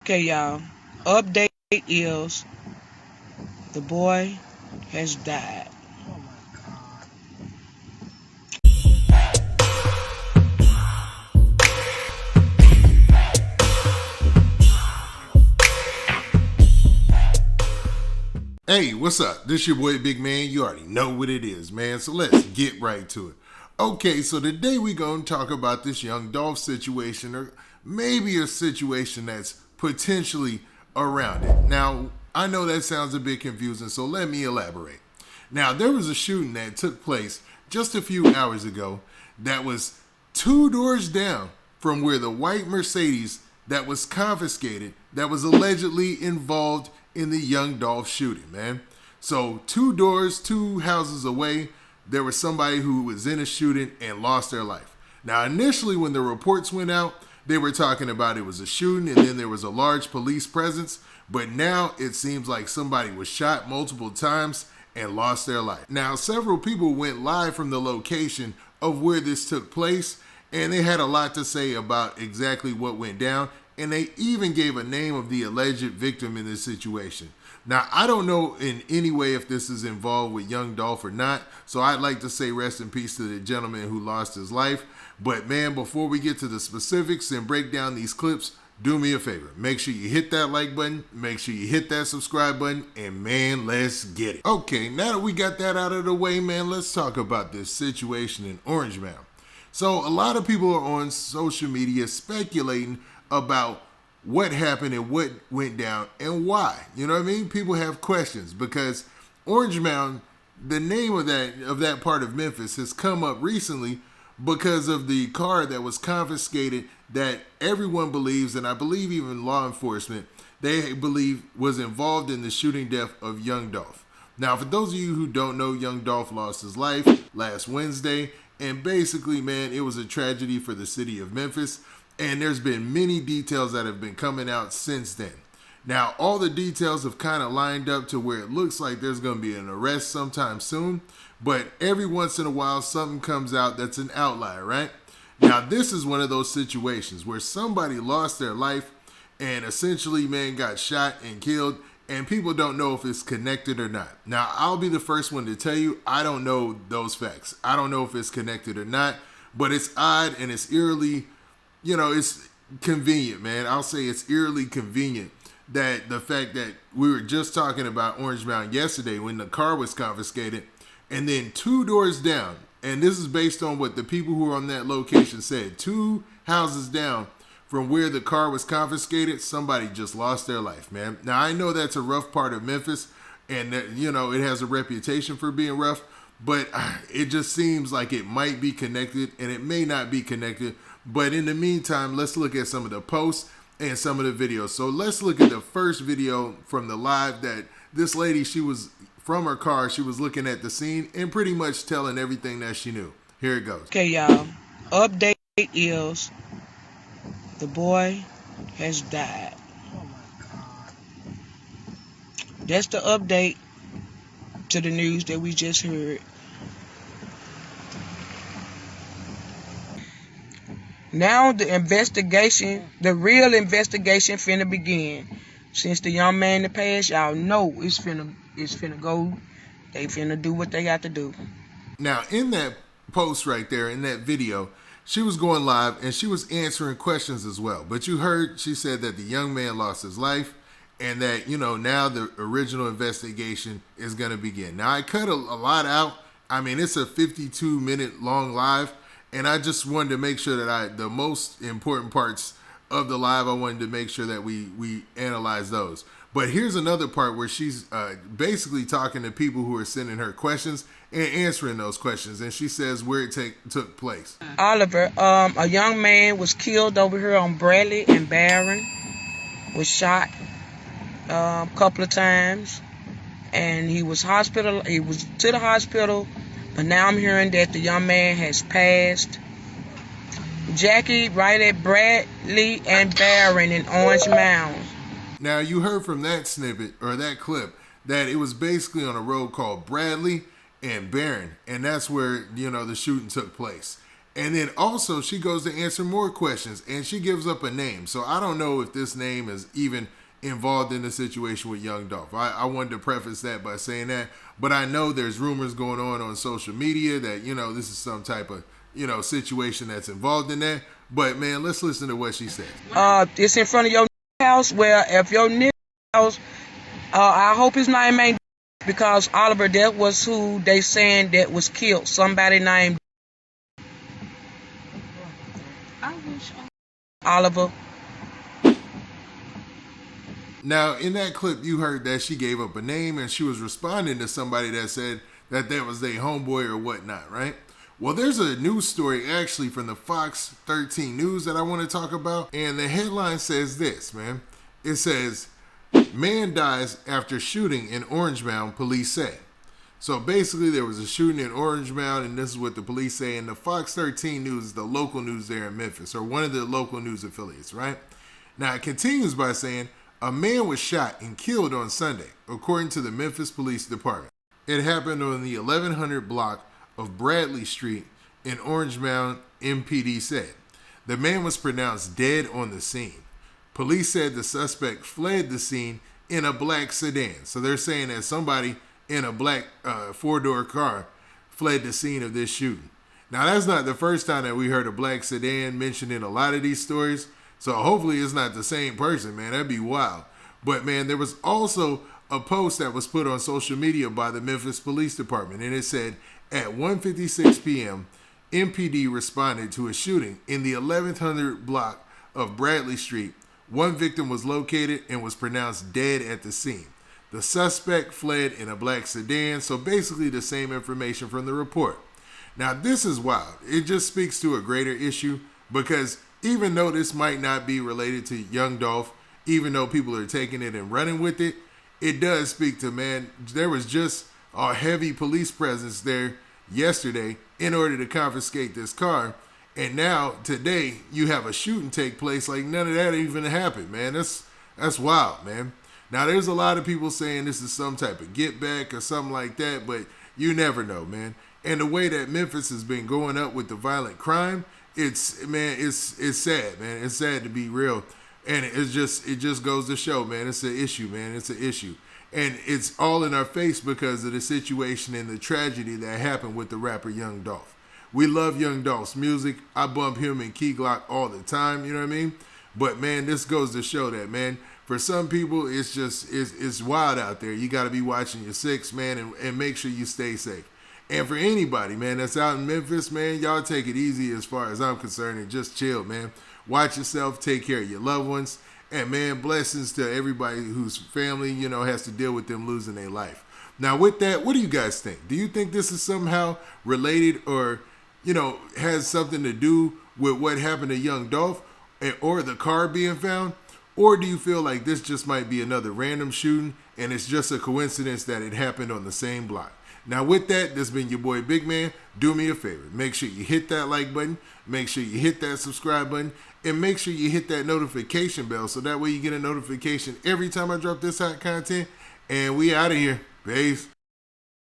Okay, y'all. Update is the boy has died. Hey, what's up? This your boy Big Man. You already know what it is, man. So let's get right to it. Okay, so today we gonna talk about this Young Dolph situation, or maybe a situation that's potentially around it. Now, I know that sounds a bit confusing, so let me elaborate. Now, there was a shooting that took place just a few hours ago that was two doors down from where the white Mercedes that was confiscated, that was allegedly involved in the Young Dolph shooting, man. So two doors, two houses away, there was somebody who was in a shooting and lost their life. Now, initially, when the reports went out, they were talking about it was a shooting and then there was a large police presence. But now it seems like somebody was shot multiple times and lost their life. Now, several people went live from the location of where this took place, and they had a lot to say about exactly what went down, and they even gave a name of the alleged victim in this situation. Now, I don't know in any way if this is involved with Young Dolph or not, so I'd like to say rest in peace to the gentleman who lost his life. But man, before we get to the specifics and break down these clips, do me a favor. Make sure you hit that like button, make sure you hit that subscribe button, and man, let's get it. Okay, now that we got that out of the way, man, let's talk about this situation in Orange Mound. So a lot of people are on social media speculating about what happened and what went down and why. You know what I mean? People have questions because Orange Mound, the name of that part of Memphis, has come up recently because of the car that was confiscated that everyone believes, and I believe even law enforcement, they believe was involved in the shooting death of Young Dolph. Now, for those of you who don't know, Young Dolph lost his life last Wednesday, and basically, man, it was a tragedy for the city of Memphis, and there's been many details that have been coming out since then. Now, all the details have kind of lined up to where it looks like there's going to be an arrest sometime soon, but every once in a while, something comes out that's an outlier, right? Now, this is one of those situations where somebody lost their life and essentially, man, got shot and killed, and people don't know if it's connected or not. Now, I'll be the first one to tell you, I don't know those facts. I don't know if it's connected or not, but it's odd and it's eerily, it's convenient, man. I'll say it's eerily convenient that the fact that we were just talking about Orange Mound yesterday when the car was confiscated, and then two doors down, and this is based on what the people who were on that location said, two houses down from where the car was confiscated, somebody just lost their life, man. Now, I know that's a rough part of Memphis, and that, it has a reputation for being rough, but it just seems like it might be connected, and it may not be connected. But in the meantime, let's look at some of the posts and some of the videos. So let's look at the first video from the live that this lady, she was from her car, she was looking at the scene and pretty much telling everything that she knew. Here it goes. Okay, y'all. Update is the boy has died. That's the update to the news that we just heard. Now the investigation, the real investigation finna begin. Since the young man in the past, y'all know it's finna go. They finna do what they got to do. Now, in that post right there, in that video, she was going live and she was answering questions as well. But you heard she said that the young man lost his life and that, now the original investigation is going to begin. Now, I cut a lot out. I mean, it's a 52-minute long live. And I just wanted to make sure that the most important parts of the live, I wanted to make sure that we analyze those. But here's another part where she's basically talking to people who are sending her questions and answering those questions. And she says where it took place. Oliver, a young man was killed over here on Bradley and Barron, was shot a couple of times, and he was to the hospital. But now I'm hearing that the young man has passed. Jackie right at Bradley and Barron in Orange Mound. Now, you heard from that snippet or that clip that it was basically on a road called Bradley and Barron, and that's where, the shooting took place. And then also she goes to answer more questions and she gives up a name. So I don't know if this name is even involved in the situation with Young Dolph. I wanted to preface that by saying that. But I know there's rumors going on social media that, this is some type of, situation that's involved in that. But man, let's listen to what she says. It's in front of your house. Well, if your house, I hope his name ain't because Oliver, that was who they saying that was killed. Somebody named Oliver. Now, in that clip, you heard that she gave up a name and she was responding to somebody that said that was their homeboy or whatnot, right? Well, there's a news story actually from the Fox 13 News that I want to talk about. And the headline says this, man. It says, "Man dies after shooting in Orange Mound, police say." So basically there was a shooting in Orange Mound, and this is what the police say. And the Fox 13 News is the local news there in Memphis, or one of the local news affiliates, right? Now it continues by saying, "A man was shot and killed on Sunday, according to the Memphis Police Department. It happened on the 1100 block of Bradley Street in Orange Mound," MPD said. The man was pronounced dead on the scene. Police said the suspect fled the scene in a black sedan. So they're saying that somebody in a black four-door car fled the scene of this shooting. Now, that's not the first time that we heard a black sedan mentioned in a lot of these stories. So hopefully it's not the same person, man. That'd be wild. But, man, there was also a post that was put on social media by the Memphis Police Department. And it said, at 1:56 p.m., MPD responded to a shooting in the 1100 block of Bradley Street. One victim was located and was pronounced dead at the scene. The suspect fled in a black sedan. So basically the same information from the report. Now, this is wild. It just speaks to a greater issue because even though this might not be related to Young Dolph, even though people are taking it and running with it, it does speak to, man, there was just a heavy police presence there yesterday in order to confiscate this car. And now, today, you have a shooting take place like none of that even happened, man. That's wild, man. Now, there's a lot of people saying this is some type of get back or something like that, but you never know, man. And the way that Memphis has been going up with the violent crime, it's sad, man. It's sad to be real. And it just goes to show, man, it's an issue, man. It's an issue. And it's all in our face because of the situation and the tragedy that happened with the rapper Young Dolph. We love Young Dolph's music. I bump him and Key Glock all the time, you know what I mean? But, man, this goes to show that, man, for some people, it's wild out there. You got to be watching your six, man, and make sure you stay safe. And for anybody, man, that's out in Memphis, man, y'all take it easy as far as I'm concerned and just chill, man. Watch yourself, take care of your loved ones, and, man, blessings to everybody whose family, has to deal with them losing their life. Now, with that, what do you guys think? Do you think this is somehow related or, has something to do with what happened to Young Dolph or the car being found? Or do you feel like this just might be another random shooting and it's just a coincidence that it happened on the same block? Now, with that, this has been your boy Big Man. Do me a favor. Make sure you hit that like button. Make sure you hit that subscribe button. And make sure you hit that notification bell so that way you get a notification every time I drop this hot content. And we out of here. Peace.